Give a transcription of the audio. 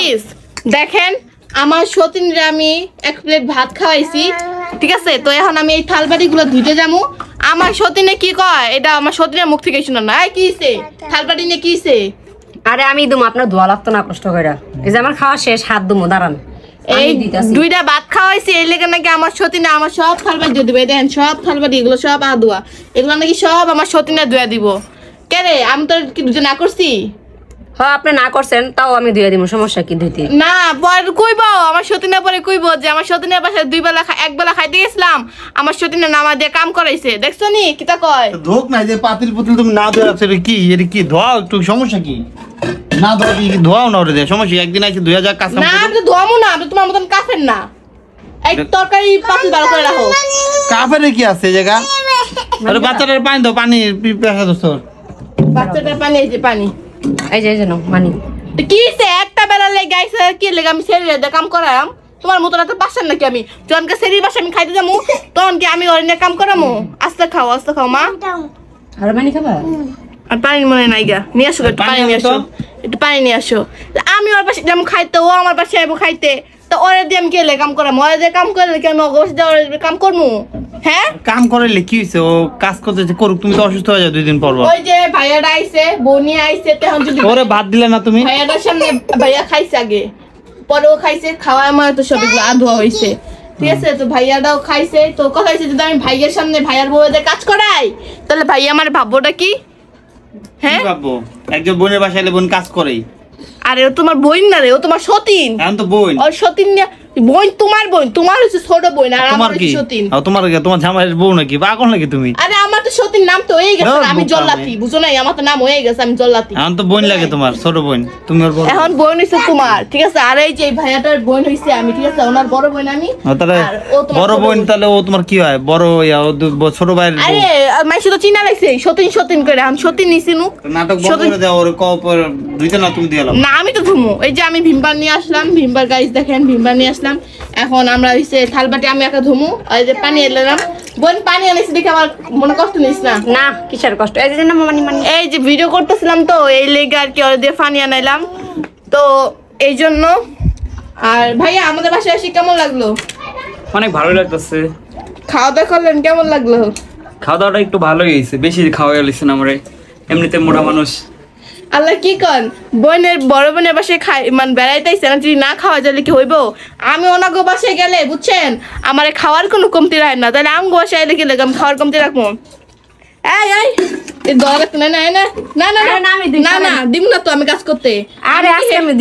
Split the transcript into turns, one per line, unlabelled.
guys দেখেন আমার সতীনরে আমি এক প্লেট ভাত খাওয়াইছি ঠিক আছে তো এখন আমি এই থালবাটিগুলো ধুইতে যাবো আমার সতীনে কি কয় এটা আমার সতীনের মুখ থেকে শুনো না কি হইছে থালবাটি নিয়ে কি হইছে
আরে আমি দুম আপনার ধোয়া লাগতো না কষ্ট কইরা এই যে আমার খাওয়া শেষ হাত দুমো দাঁড়ান
এই দুইটা ভাত খাওয়াইছি এই লেগে নাকি আমার সতীনে আমার সব থালবাটি দিয়ে দিবে দেখেন সব থালবাটি এগুলো সব আদুয়া এগুলো নাকি সব আমার সতীনে ধুয়ে দিব কে রে আমি তো কি দুটো না করছি
হ্যাঁ আপনি না করছেন তাও আমি ধুয়ে দিব সমস্যা কি ধুইতে
না পরে কইবো আমার সতীনের পরে কইবো যে আমার সতীনের বাসায় দুই বেলা এক বেলা খাইতে গেছিলাম আমার সতীনের নামা দিয়ে কাম করাইছে দেখছো নি কিতা কয়
ধোক না যে পাতিল পুতিল তুমি না ধোয়া আছে কি এটা কি ধোয়া একটু সমস্যা কি না ধোয়া কি ধোয়াও না ওরে দে সমস্যা একদিন আছে 2000 কাজ
না আমি তো ধোয়ামু না আমি তোমার মতন কাফের না এই তরকারি পাতিল ভালো করে রাখো
কাফের কি আছে এই জায়গা আরে বাচ্চাটার পানি দাও পানি পিপাসা দোস্ত
বাচ্চাটার পানি এই যে পানি
এই যে নাও মানি
তো কি হইছে একটা বেলা লে গাইছে কি লাগে আমি সেরিয়ে দে কাম করাম তোমার মতন এত পাশান নাকি আমি জনকে সেরির বাসা আমি খাইতে যাবো তখন কি আমি ওর নিয়ে কাম করামু আস্তে খাও মা
আর মানি খাবা
আর পানি মনে নাই গা নিয়ে আসো একটু পানি নিয়ে আসো একটু পানি নিয়ে আসো আমি ওর পাশে যেমন খাইতে ও আমার পাশে আইবো খাইতে তো ওরে দিয়ে আমি কেলে কাম করাম ওরে দিয়ে কাম করলে কি আমি অবশ্যই দিয়ে কাম করবো হ্যাঁ
কাম করলে কি হইছে ও কাজ করতে করুক তুমি তো অসুস্থ হয়ে যাও 2 দিন পর
ওই যে ভাইয়াটা আইছে বনি আইছে তখন যদি
ওরে ভাত দিলে না তুমি
ভাইয়াটার সামনে ভাইয়া খাইছে আগে পরে ও খাইছে খাওয়া আমার তো সব এগুলো আধোয়া হইছে ঠিক আছে তো ভাইয়াটাও খাইছে তো কথা হইছে যদি আমি ভাইয়ের সামনে ভাইয়ার বউদের কাজ করাই তাহলে ভাইয়া আমার ভাববোটা কি হ্যাঁ
ভাববো একজন বোনের বাসায় এলে বোন কাজ করেই
আরে ও তোমার বোন না রে ও তোমার সতীন
এখন তো বোন
ওর সতীন বোন তোমার হচ্ছে ছোট বোন আর আমার সতীন
তোমার জামাইয়ের বউ নাকি পাগল নাকি তুমি
আরে আমার তো সতীন নাম তো হয়ে গেছে আমি জল্লাতি বুঝো নাই আমার তো নাম হয়ে গেছে আমি জল্লাতি
এখন তো বোন লাগে তোমার ছোট বোন তুমি ওর বড়
এখন বোন হইছে তোমার ঠিক আছে আর এই যে ভাইয়াটার বোন হইছে আমি ঠিক আছে ওনার বড় বোন আমি
তাহলে বড় বোন তাহলে ও তোমার কি হয় বড় ছোট ভাইয়ের
আরে মাইসে তো চিনা লাগছে সতীন করে আমি সতীন নিছিনু
নাটক বন্ধ করে দাও ওর কপর দুইটা না তুমি দিলাম
না আমি তো ধুমু এই যে আমি ভিমবার নিয়ে আসলাম ভিমবার গাইস দেখেন ভিমবার নিয়ে আসলাম এখন আমরা হইছে থালবাটি আমি একা ধুমু এই যে পানি এলাম বোন পানি আনিস দেখে আমার মনে কষ্ট নিস না
না কিসের কষ্ট এই যে না মানি
এই যে ভিডিও করতেছিলাম তো এই লেগে আর কি ওর দিয়ে পানি আনাইলাম তো এই জন্য আর ভাইয়া আমাদের বাসায় এসে কেমন লাগলো
অনেক ভালো লাগতেছে
খাওয়া দাওয়া করলেন কেমন লাগলো
খাওয়া দাওয়াটা একটু ভালোই হয়েছে বেশি খাওয়া গেছে না আমরা এমনিতে মোটা মানুষ
আল্লাহ কি কন বোনের বড় বোনের বাসায় খাই মানে বেড়াইতেছে না যদি না খাওয়া যাবে কি হইব আমি ওনাগো বাসায় গেলে বুঝছেন আমার খাওয়ার কোনো কমতি রাখে না তাহলে আমগো বাসায় এলে কি লাগে আমি খাওয়ার কমতি রাখবো এই দরকার না না না না না না দিব না তো আমি কাজ করতে
আরে আজকে আমি